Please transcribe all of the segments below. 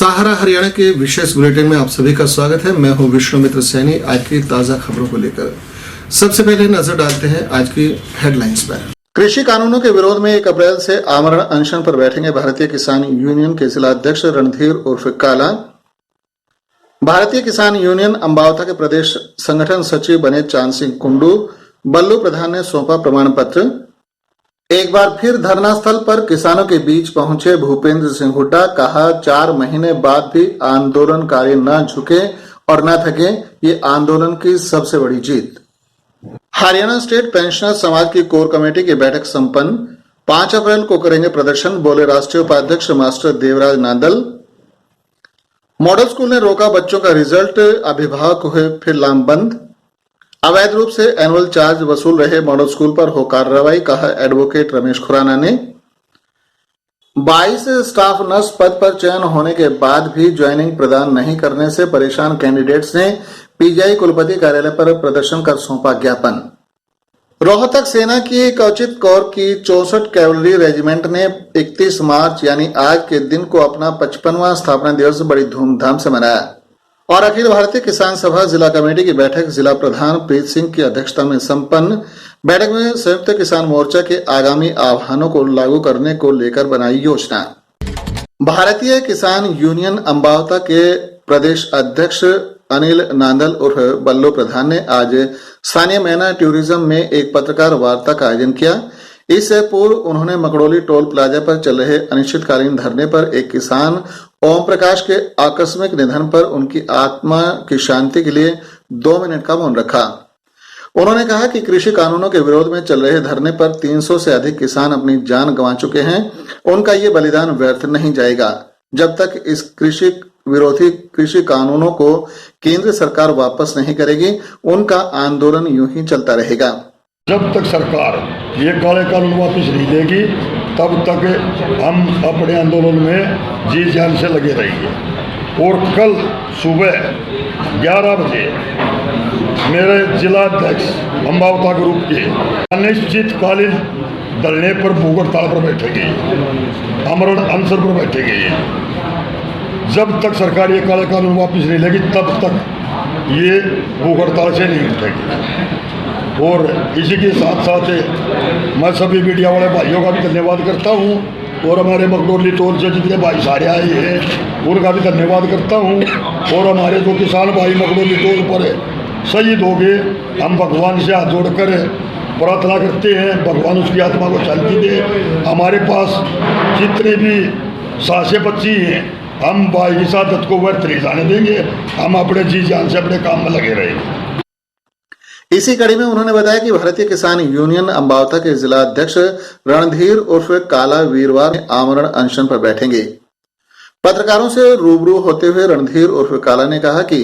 सहारा हरियाणा के विशेष बुलेटिन में आप सभी का स्वागत है। मैं हूं विष्णुमित्र सैनी। आज की ताजा खबरों को लेकर सबसे पहले नजर डालते हैं आज की हेडलाइंस पर। कृषि कानूनों के विरोध में 1 अप्रैल से आमरण अनशन पर बैठेंगे भारतीय किसान यूनियन के जिला अध्यक्ष रणधीर उर्फ काला। भारतीय किसान यूनियन अम्बावता के प्रदेश संगठन सचिव बने चांद सिंह कुंडू। बल्लू प्रधान ने सौंपा प्रमाण पत्र। एक बार फिर धरना स्थल पर किसानों के बीच पहुंचे भूपेंद्र सिंह हुड्डा। कहा 4 महीने बाद भी आंदोलनकारी न झुके और न थके, ये आंदोलन की सबसे बड़ी जीत। हरियाणा स्टेट पेंशनर समाज की कोर कमेटी की बैठक संपन्न। 5 अप्रैल को करेंगे प्रदर्शन, बोले राष्ट्रीय उपाध्यक्ष master Devraj Nandal. Model school ने रोका बच्चों का रिजल्ट, अभिभावक हुए फिर लामबंद। अवैध रूप से एनुअल चार्ज वसूल रहे मॉडल स्कूल पर हो कार्रवाई, कहा एडवोकेट रमेश खुराना ने। 22 स्टाफ नर्स पद पर चयन होने के बाद भी ज्वाइनिंग प्रदान नहीं करने से परेशान कैंडिडेट्स ने पीजीआई कुलपति कार्यालय पर प्रदर्शन कर सौंपा ज्ञापन। रोहतक सेना की कवचित कौर की 64 कैवलरी रेजिमेंट ने 31 मार्च यानी आज के दिन को अपना 55वां स्थापना दिवस बड़ी धूमधाम से मनाया। और अखिल भारतीय किसान सभा जिला कमेटी की बैठक जिला प्रधान प्रीत सिंह की अध्यक्षता में संपन्न। बैठक में संयुक्त किसान मोर्चा के आगामी आह्वानों को लागू करने को लेकर बनाई योजना। भारतीय किसान यूनियन अम्बावता के प्रदेश अध्यक्ष अनिल नांदल उर्फ बल्लू प्रधान ने आज स्थानीय मैना टूरिज्म में एक पत्रकार वार्ता का आयोजन किया। इससे पूर्व उन्होंने मकड़ोली टोल प्लाजा पर चल रहे अनिश्चितकालीन धरने पर एक किसान ओम प्रकाश के आकस्मिक निधन पर उनकी आत्मा की शांति के लिए 2 मिनट का मौन रखा। उन्होंने कहा कि कृषि कानूनों के विरोध में चल रहे धरने पर 300 से अधिक किसान अपनी जान गंवा चुके हैं। उनका ये बलिदान व्यर्थ नहीं जाएगा जब तक इस कृषि विरोधी कृषि कानूनों को केंद्र सरकार वापस नहीं करेगी। उनका आंदोलन यूं ही चलता रहेगा। जब तक सरकार ये काले कानून वापस नहीं देगी तब तक हम अपने आंदोलन में जी जान से लगे रहेंगे। और कल सुबह 11 बजे मेरे जिला अध्यक्ष अम्बावता ग्रुप के अनिश्चितकालीन धरने पर भूख हड़ताल पर बैठेंगे, आमरण अनशन पर बैठेंगे। जब तक सरकार ये काले कानून वापस नहीं लेगी तब तक ये भूख हड़ताल से नहीं उठेगी। और इसी के साथ साथ मैं सभी मीडिया वाले भाइयों का भी धन्यवाद करता हूं और हमारे मकड़ोली टोल से जितने भाई सारे आए हैं उनका भी धन्यवाद करता हूं। और हमारे जो किसान भाई मकड़ोली टोल पर शहीद हो गए, हम भगवान से हाथ जोड़कर प्रार्थना करते हैं भगवान उसकी आत्मा को शांति दे। हमारे पास जितने भी सांसें बची हैं हम भाई की शहादत को व्यर्थ नहीं जाने देंगे। हम अपने जी जान से अपने काम में लगे रहेंगे। इसी कड़ी में उन्होंने बताया कि भारतीय किसान यूनियन अम्बावता के जिला अध्यक्ष रणधीर उर्फ काला वीरवार आमरण अनशन पर बैठेंगे। पत्रकारों से रूबरू होते हुए रणधीर उर्फ काला ने कहा कि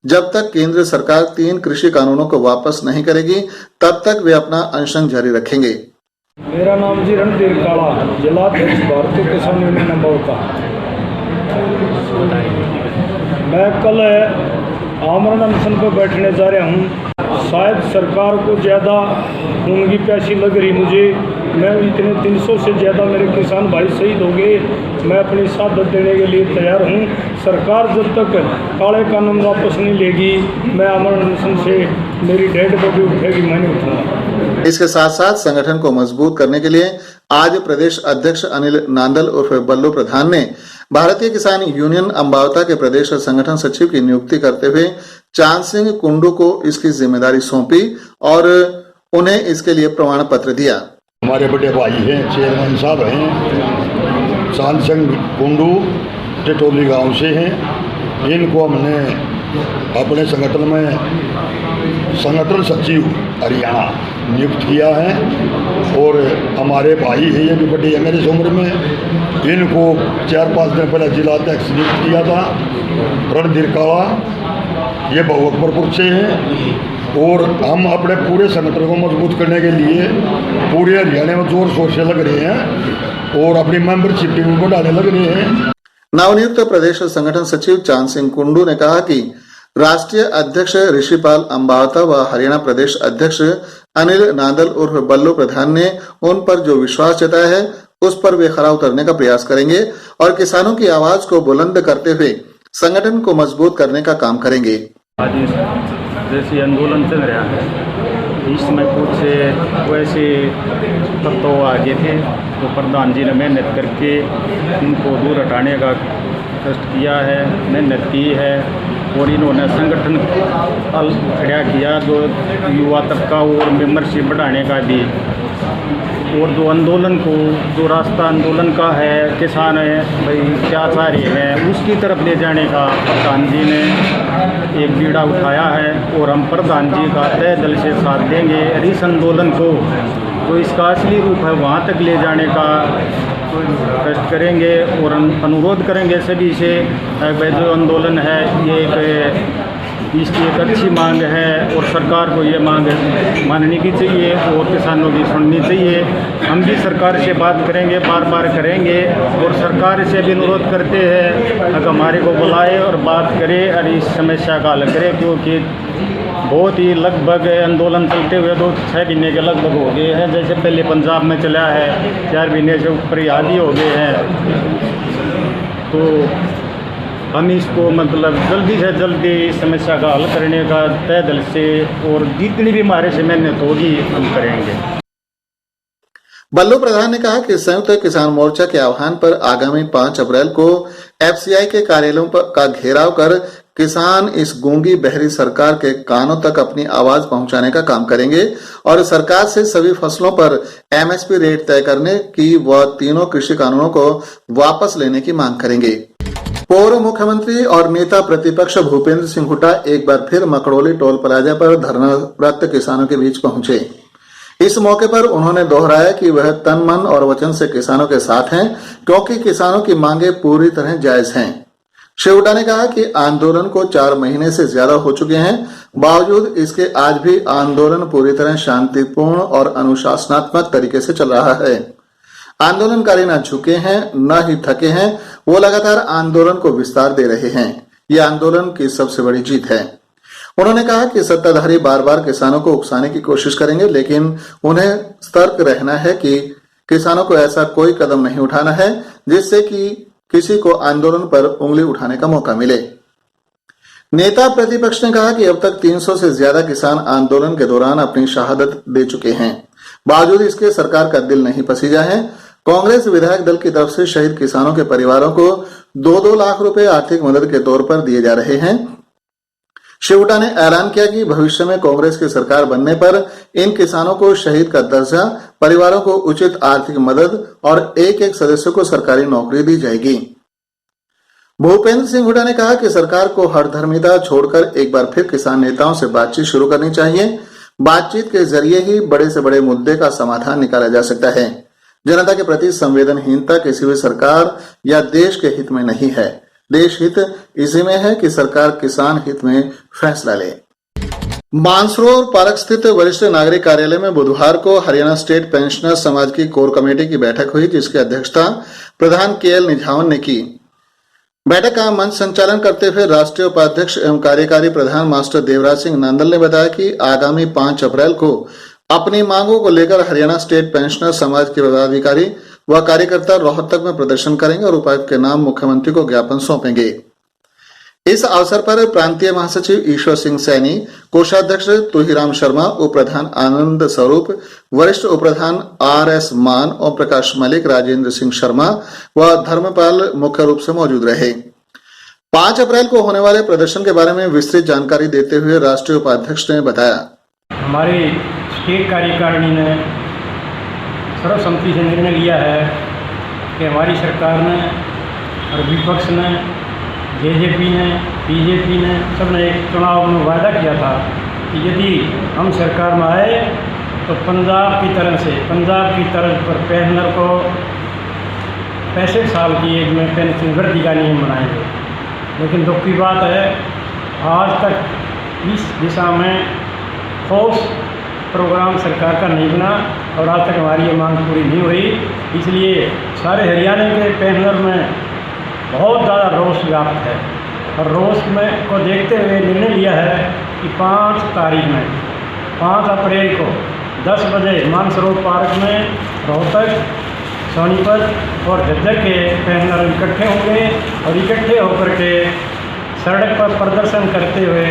जब तक केंद्र सरकार 3 कृषि कानूनों को वापस नहीं करेगी तब तक वे अपना अनशन जारी रखेंगे। मेरा नाम जी रणधीर काला, जिला अध्यक्ष भारतीय किसान यूनियन अम्बावता। मैं कल आमरण अनशन पर बैठने जा रहा हूँ। शायद सरकार को ज़्यादा खून की प्यासी लग रही मुझे। मैं इतने 300 से ज़्यादा मेरे किसान भाई शहीद हो गए। मैं अपनी शहादत देने के लिए तैयार हूँ। सरकार जब तक काले कानून वापस नहीं लेगी मैं आमरण अनशन से मेरी डेड बॉडी उठेगी, मैं नहीं उठूँगा। इसके साथ साथ संगठन को मजबूत करने के लिए आज प्रदेश अध्यक्ष अनिल नांदल उर्फ बल्लू प्रधान ने भारतीय किसान यूनियन अम्बावता के प्रदेश संगठन सचिव की नियुक्ति करते हुए चांद सिंह कुंडू को इसकी जिम्मेदारी सौंपी और उन्हें इसके लिए प्रमाण पत्र दिया। हमारे बड़े भाई हैं, चेयरमैन साहब हैं, चांद सिंह कुंडू टिटोली गांव से हैं। इनको हमने अपने संगठन में संगठन सचिव हरियाणा नियुक्त किया है। और हमारे भाई हैं, ये भी बड़े हैं मेरे उम्र में। इनको 4-5 दिन पहले जिला अध्यक्ष नियुक्त किया था रणधीर काला, ये बहुअकबरपुर से हैं। और हम अपने पूरे संगठन को मजबूत करने के लिए पूरे हरियाणा में जोर शोर से लग रहे हैं और अपनी मेंबरशिप भी बढ़ाने लग रहे हैं। नवनियुक्त प्रदेश संगठन सचिव चांद सिंह कुंडू ने कहा कि राष्ट्रीय अध्यक्ष ऋषिपाल अम्बावता व हरियाणा प्रदेश अध्यक्ष अनिल नांदल उर्फ बल्लू प्रधान ने उन पर जो विश्वास जताया है उस पर वे खरा उतरने का प्रयास करेंगे और किसानों की आवाज को बुलंद करते हुए संगठन को मजबूत करने का काम करेंगे। आज जैसे आंदोलन चल रहा है, इसमें कुछ वैसे तत्व आगे थे तो प्रधान जी ने मेहनत करके इनको दूर हटाने का कष्ट किया है, मेहनत की है और इन्होंने संगठन खड़ा किया जो युवा तबका और मेंबरशिप बढ़ाने का भी, और जो आंदोलन को जो रास्ता आंदोलन का है, किसान है भाई क्या चाह रहे हैं उसकी तरफ ले जाने का प्रधान जी ने एक बीड़ा उठाया है और हम प्रधान जी का तय दिल से साथ देंगे। इस आंदोलन को जो इसका असली रूप है वहाँ तक ले जाने का कष्ट करेंगे और अनुरोध करेंगे सभी से भाई जो आंदोलन है ये इसकी एक अच्छी मांग है और सरकार को ये मांग माननी की चाहिए और किसानों की सुननी चाहिए। हम भी सरकार से बात करेंगे, बार बार करेंगे और सरकार से भी अनुरोध करते हैं अगर हमारे को बुलाए और बात करे और इस समस्या का हल करे, क्योंकि बहुत ही लगभग आंदोलन चलते हुए 6 महीने के लगभग हो गए हैं। जैसे पहले पंजाब में चला है 4 महीने से ऊपर आदि हो गए हैं, तो हम इसको मतलब जल्दी से जल्दी इस समस्या का हल करने का तय दिल से और जितनी भी हमारे से मेहनत होगी हम करेंगे। बल्लू प्रधान ने कहा कि संयुक्त किसान मोर्चा के आह्वान पर आगामी 5 अप्रैल को एफसीआई के कार्यालयों का घेराव कर किसान इस गूंगी बहरी सरकार के कानों तक अपनी आवाज पहुंचाने का काम करेंगे और सरकार से सभी फसलों पर एमएसपी रेट तय करने की व तीनों कृषि कानूनों को वापस लेने की मांग करेंगे। पूर्व मुख्यमंत्री और नेता प्रतिपक्ष भूपेंद्र सिंह हुड्डा एक बार फिर मकड़ोली टोल प्लाजा पर धरनारत किसानों के बीच पहुंचे। इस मौके पर उन्होंने दोहराया कि वह तन मन और वचन से किसानों के साथ हैं, क्योंकि किसानों की मांगे पूरी तरह जायज हैं। श्री हुड्डा ने कहा कि आंदोलन को 4 महीने से ज्यादा हो चुके हैं, बावजूद इसके आज भी आंदोलन पूरी तरह शांतिपूर्ण और अनुशासनात्मक तरीके से चल रहा है। आंदोलनकारी न झुके हैं न ही थके हैं, वो लगातार आंदोलन को विस्तार दे रहे हैं। ये आंदोलन की सबसे बड़ी जीत है। उन्होंने कहा कि सत्ताधारी बार बार किसानों को उकसाने की कोशिश करेंगे, लेकिन उन्हें सतर्क रहना है कि किसानों को ऐसा कोई कदम नहीं उठाना है जिससे कि किसी को आंदोलन पर उंगली उठाने का मौका मिले। नेता प्रतिपक्ष ने कहा कि अब तक 300 से ज्यादा किसान आंदोलन के दौरान अपनी शहादत दे चुके हैं, बावजूद इसके सरकार का दिल नहीं पसीजा है। कांग्रेस विधायक दल की तरफ से शहीद किसानों के परिवारों को 2-2 लाख रुपए आर्थिक मदद के तौर पर दिए जा रहे हैं। श्री हुड्डा ने ऐलान किया कि भविष्य में कांग्रेस की सरकार बनने पर इन किसानों को शहीद का दर्जा, परिवारों को उचित आर्थिक मदद और एक सदस्य को सरकारी नौकरी दी जाएगी। भूपेंद्र सिंह हुड्डा ने कहा कि सरकार को हठधर्मिता छोड़कर एक बार फिर किसान नेताओं से बातचीत शुरू करनी चाहिए। बातचीत के जरिए ही बड़े से बड़े मुद्दे का समाधान निकाला जा सकता है। जनता के प्रति संवेदनहीनता किसी भी सरकार या देश के हित में नहीं है। देश हित इसी में है कि सरकार किसान हित में फैसला ले। मानसरोवर पार्क स्थित वरिष्ठ नागरिक कार्यालय में बुधवार को हरियाणा स्टेट पेंशनर समाज की कोर कमेटी की बैठक हुई, जिसकी अध्यक्षता प्रधान केएल निझावन ने की। बैठक का मंच संचालन करते हुए राष्ट्रीय उपाध्यक्ष एवं कार्यकारी प्रधान मास्टर देवराज सिंह नांदल ने बताया कि आगामी 5 अप्रैल को अपनी मांगों को लेकर हरियाणा स्टेट पेंशनर समाज के पदाधिकारी व कार्यकर्ता रोहतक में प्रदर्शन करेंगे और उपायुक्त के नाम मुख्यमंत्री को ज्ञापन सौंपेंगे। इस अवसर पर प्रांतीय महासचिव ईश्वर सिंह सैनी, कोषाध्यक्ष तुहिराम शर्मा, उप प्रधान आनंद स्वरूप, वरिष्ठ उप प्रधान आरएस मान, ओम प्रकाश मलिक, राजेंद्र सिंह शर्मा व धर्मपाल मुख्य रूप से मौजूद रहे। 5 अप्रैल को होने वाले प्रदर्शन के बारे में विस्तृत जानकारी देते हुए राष्ट्रीय उपाध्यक्ष ने बताया, हमारी स्टेट कार्यकारिणी ने सर्वसम्मति से निर्णय लिया है कि हमारी सरकार ने और विपक्ष ने, जेजेपी ने, बीजेपी ने, सबने एक चुनाव में वायदा किया था कि यदि हम सरकार में आए तो पंजाब की तरह पर पेंशनर को 65 साल की एज में पेंशन वृद्धि का नियम बनाएंगे। लेकिन दुख की बात है, आज तक इस दिशा में ठोस प्रोग्राम सरकार का नहीं बना और आज तक हमारी ये मांग पूरी नहीं हुई। इसलिए सारे हरियाणा के पेंशनर में बहुत ज़्यादा रोष व्याप्त है और रोष में को देखते हुए निर्णय लिया है कि 5 तारीख में 5 अप्रैल को 10 बजे मानसरोवर पार्क में रोहतक सोनीपत और झज्जर के पैनल इकट्ठे होंगे और इकट्ठे होकर के सड़क पर प्रदर्शन करते हुए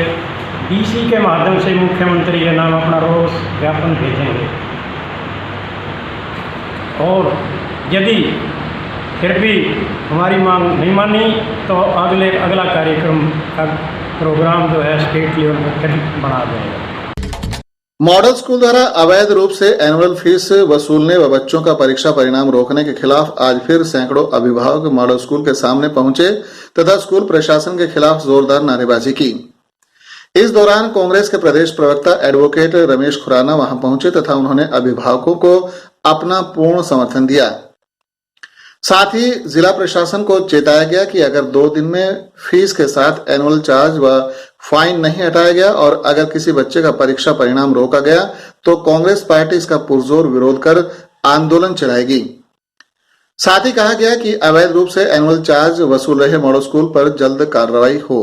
डीसी के माध्यम से मुख्यमंत्री के नाम अपना रोष ज्ञापन भेजेंगे। और यदि फिर भी हमारी मांग नहीं मानी तो अगला कार्यक्रम का प्रोग्राम जो है स्टेट लेवल पर फिर बढ़ा देंगे। मॉडल स्कूल द्वारा अवैध रूप से एनुअल फीस वसूलने व बच्चों का परीक्षा परिणाम रोकने के खिलाफ आज फिर सैकड़ों अभिभावक मॉडल स्कूल के सामने पहुंचे तथा स्कूल प्रशासन के खिलाफ जोरदार नारेबाजी की। इस दौरान कांग्रेस के प्रदेश प्रवक्ता एडवोकेट रमेश खुराना वहां पहुंचे तथा उन्होंने अभिभावकों को अपना पूर्ण समर्थन दिया। साथ ही जिला प्रशासन को चेताया गया कि अगर 2 दिन में फीस के साथ एनुअल चार्ज व फाइन नहीं हटाया गया और अगर किसी बच्चे का परीक्षा परिणाम रोका गया तो कांग्रेस पार्टी इसका पुरजोर विरोध कर आंदोलन चलाएगी। साथ ही कहा गया कि अवैध रूप से एनुअल चार्ज वसूल रहे मॉडल स्कूल पर जल्द कार्रवाई हो।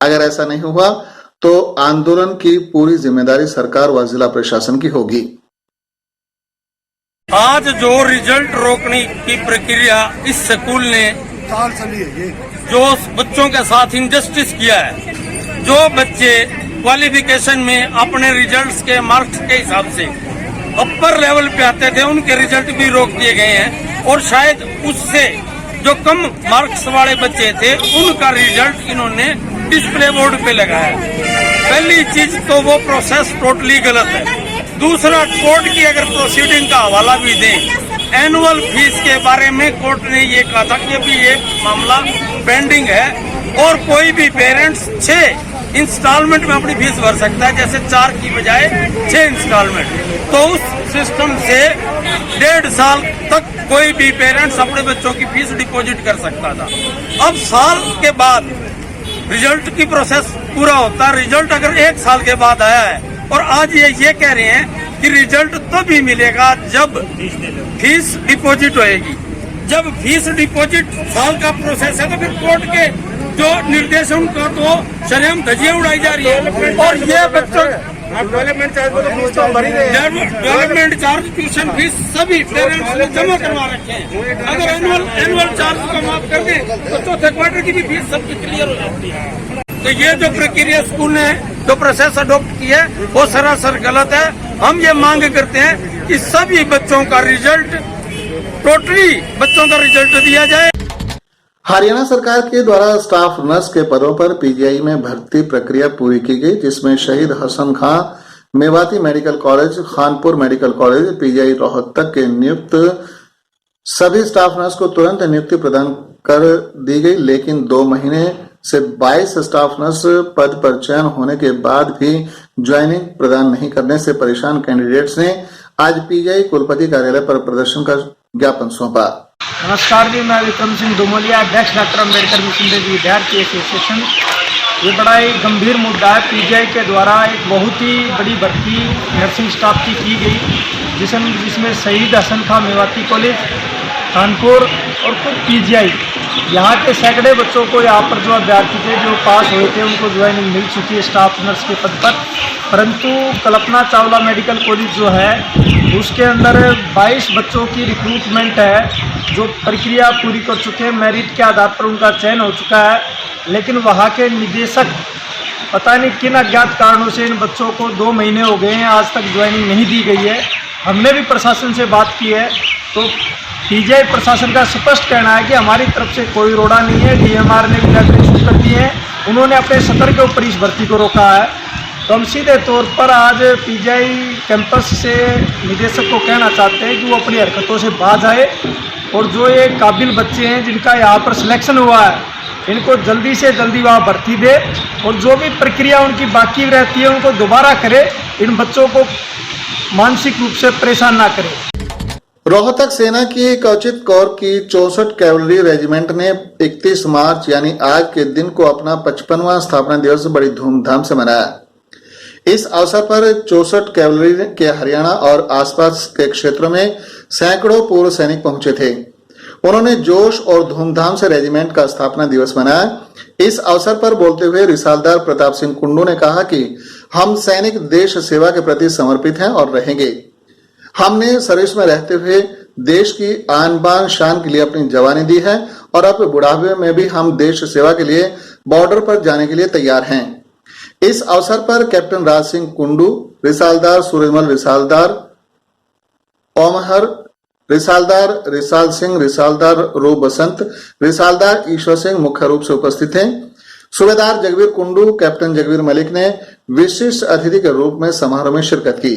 अगर ऐसा नहीं हुआ तो आंदोलन की पूरी जिम्मेदारी सरकार व जिला प्रशासन की होगी। आज जो रिजल्ट रोकने की प्रक्रिया इस स्कूल ने जो बच्चों के साथ इनजस्टिस किया है, जो बच्चे क्वालिफिकेशन में अपने रिजल्ट्स के मार्क्स के हिसाब से अपर लेवल पे आते थे उनके रिजल्ट भी रोक दिए गए हैं और शायद उससे जो कम मार्क्स वाले बच्चे थे उनका रिजल्ट इन्होंने डिस्प्ले बोर्ड पे लगाया। पहली चीज तो वो प्रोसेस टोटली गलत है। दूसरा, कोर्ट की अगर प्रोसीडिंग का हवाला भी दें, एनुअल फीस के बारे में कोर्ट ने ये कहा था कि अभी ये मामला पेंडिंग है और कोई भी पेरेंट्स 6 इंस्टॉलमेंट में अपनी फीस भर सकता है, जैसे 4 की बजाय 6 इंस्टॉलमेंट। तो उस सिस्टम से 1.5 साल तक कोई भी पेरेंट्स अपने बच्चों की फीस डिपॉजिट कर सकता था। अब साल के बाद रिजल्ट की प्रोसेस पूरा होता, रिजल्ट अगर 1 साल के बाद आया है और आज ये कह रहे हैं कि रिजल्ट तो भी मिलेगा जब फीस डिपॉजिट होएगी। जब फीस डिपॉजिट साल का प्रोसेस है तो फिर कोर्ट के जो निर्देश है उनका तो शर्म धज्जियां उड़ाई जा रही है। और ये बच्चों डेवलपमेंट चार्ज ट्यूशन फीस सभी पेरेंट्स ने जमा करवा रखे हैं। अगर एनुअल चार्ज को माफ कर दें तो चौथे क्वार्टर की भी फीस सबकी क्लियर हो जाती है। तो ये जो प्रक्रिया स्कूल ने जो प्रोसेस अडॉप्ट की है वो सरासर गलत है। हम ये मांग करते हैं कि सभी बच्चों का रिजल्ट टोटली बच्चों का रिजल्ट दिया जाए। हरियाणा सरकार के द्वारा स्टाफ नर्स के पदों पर पीजीआई में भर्ती प्रक्रिया पूरी की गई, जिसमें Shaheed Hasan Khan Mewati medical college, Khanpur medical college, PGI Rohtak के नियुक्त सभी स्टाफ नर्स को तुरंत नियुक्ति प्रदान कर दी गई। लेकिन 2 महीने से 22 स्टाफ नर्स पद पर चयन होने के बाद भी ज्वाइनिंग प्रदान नहीं करने से परेशान कैंडिडेट्स ने आज पीजीआई कुलपति कार्यालय पर प्रदर्शन कर ज्ञापन सौंपा। नमस्कार जी, मैं विक्रम सिंह दुमोलिया, अध्यक्ष डॉक्टर अम्बेडकर मिशन विद्यार्थी एसोसिएशन। ये बड़ा ही गंभीर मुद्दा है। पीजीआई के द्वारा एक बहुत ही बड़ी भर्ती नर्सिंग स्टाफ की गई, जिसमें शहीद हसन खां मेवाती कॉलेज, कानपुर और खुद पीजीआई, यहाँ के सैकड़े बच्चों को यहाँ पर जो अभ्यर्थी थे जो पास हुए थे उनको ज्वाइनिंग मिल चुकी है स्टाफ नर्स के पद पर। परंतु कल्पना चावला मेडिकल कॉलेज जो है उसके अंदर 22 बच्चों की रिक्रूटमेंट है जो प्रक्रिया पूरी कर चुके हैं, मेरिट के आधार पर उनका चयन हो चुका है। लेकिन वहाँ के निदेशक पता नहीं किन अज्ञात कारणों से इन बच्चों को 2 महीने हो गए हैं, आज तक ज्वाइनिंग नहीं दी गई है। हमने भी प्रशासन से बात की है तो पीजीआई प्रशासन का स्पष्ट कहना है कि हमारी तरफ से कोई रोड़ा नहीं है। डीएमआर ने भी लेटर इशू कर दिए हैं, उन्होंने अपने सत्र के ऊपर इस भर्ती को रोका है। तो हम सीधे तौर पर आज पीजीआई कैंपस से निदेशक को कहना चाहते हैं कि वो अपनी हरकतों से बाज आए और जो ये काबिल बच्चे हैं जिनका यहाँ पर सिलेक्शन हुआ है इनको जल्दी से जल्दी वहाँ भर्ती दे और जो भी प्रक्रिया उनकी बाकी रहती है उनको दोबारा करे, इन बच्चों को मानसिक रूप से परेशान ना करे। रोहतक सेना की कवचित कौर की 64 कैवलरी रेजिमेंट ने 31 मार्च यानी आज के दिन को अपना 55वां स्थापना दिवस बड़ी धूमधाम से मनाया। इस अवसर पर 64 कैवलरी के हरियाणा और आसपास के क्षेत्रों में सैकड़ों पूर्व सैनिक पहुंचे थे। उन्होंने जोश और धूमधाम से रेजिमेंट का स्थापना दिवस मनाया। इस अवसर पर बोलते हुए रिसालदार प्रताप सिंह कुंडू ने कहा कि हम सैनिक देश सेवा के प्रति समर्पित हैं और रहेंगे। हमने सर्विस में रहते हुए देश की आन बान शान के लिए अपनी जवानी दी है और अब बुढ़ापे में भी हम देश सेवा के लिए बॉर्डर पर जाने के लिए तैयार हैं। इस अवसर पर कैप्टन राज सिंह कुंडू, रिसालदार सूरजमल रिसालदार, ओमहर रिसालदार, रिसाल सिंह रिसालदार, रो बसंत रिसालदार, ईश्वर सिंह मुख्य रूप से उपस्थित थे। सूबेदार जगवीर कुंडू, कैप्टन जगवीर मलिक ने विशिष्ट अतिथि के रूप में समारोह में शिरकत की।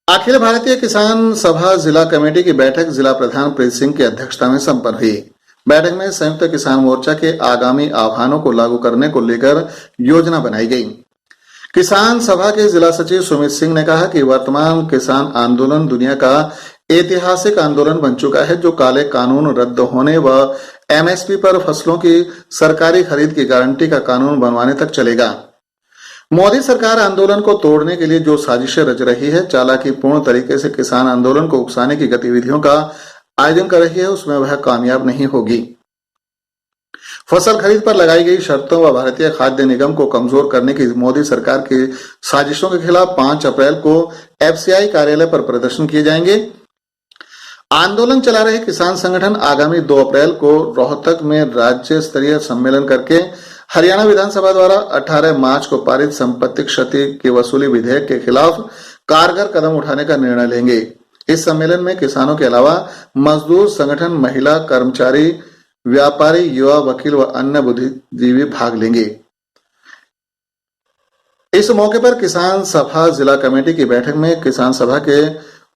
अखिल भारतीय किसान सभा जिला कमेटी की बैठक जिला प्रधान प्रीत सिंह की अध्यक्षता में संपन्न हुई। बैठक में संयुक्त किसान मोर्चा के आगामी आह्वानों को लागू करने को लेकर योजना बनाई गई। किसान सभा के जिला सचिव सुमित सिंह ने कहा कि वर्तमान किसान आंदोलन दुनिया का ऐतिहासिक आंदोलन बन चुका है, जो काले कानून रद्द होने व एमएसपी पर फसलों की सरकारी खरीद की गारंटी का कानून बनवाने तक चलेगा। मोदी सरकार आंदोलन को तोड़ने के लिए जो साजिशें रच रही है, चालाकीपूर्ण तरीके से किसान आंदोलन को उकसाने की गतिविधियों का आयोजन कर रही है, उसमें वह कामयाब नहीं होगी। फसल खरीद पर लगाई गई शर्तों व भारतीय खाद्य निगम को कमजोर करने की मोदी सरकार की साजिशों के खिलाफ 5 अप्रैल को एफसीआई कार्यालय पर प्रदर्शन किए जाएंगे। आंदोलन चला रहे किसान संगठन आगामी 2 अप्रैल को रोहतक में राज्य स्तरीय सम्मेलन करके हरियाणा विधानसभा द्वारा 18 मार्च को पारित संपत्ति क्षति की वसूली विधेयक के खिलाफ कारगर कदम उठाने का निर्णय लेंगे। इस सम्मेलन में किसानों के अलावा मजदूर संगठन, महिला, कर्मचारी, व्यापारी, युवा, वकील व अन्य बुद्धिजीवी भाग लेंगे। इस मौके पर किसान सभा जिला कमेटी की बैठक में किसान सभा के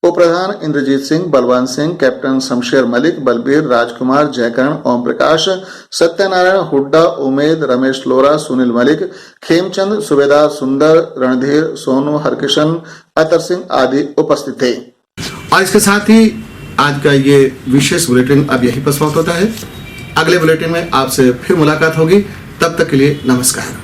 उप प्रधान इंद्रजीत सिंह, बलवंत सिंह, कैप्टन शमशेर मलिक, बलबीर, राजकुमार, जयकरण, ओम प्रकाश, सत्यनारायण हुड्डा, उमेद, रमेश लोरा, सुनील मलिक, खेमचंद, सूबेदार सुंदर, रणधीर, सोनू, हरकिशन, अतर सिंह आदि उपस्थित थे। और इसके साथ ही आज का ये विशेष बुलेटिन अब यहीं पर समाप्त होता है। अगले बुलेटिन में आपसे फिर मुलाकात होगी। तब तक के लिए नमस्कार।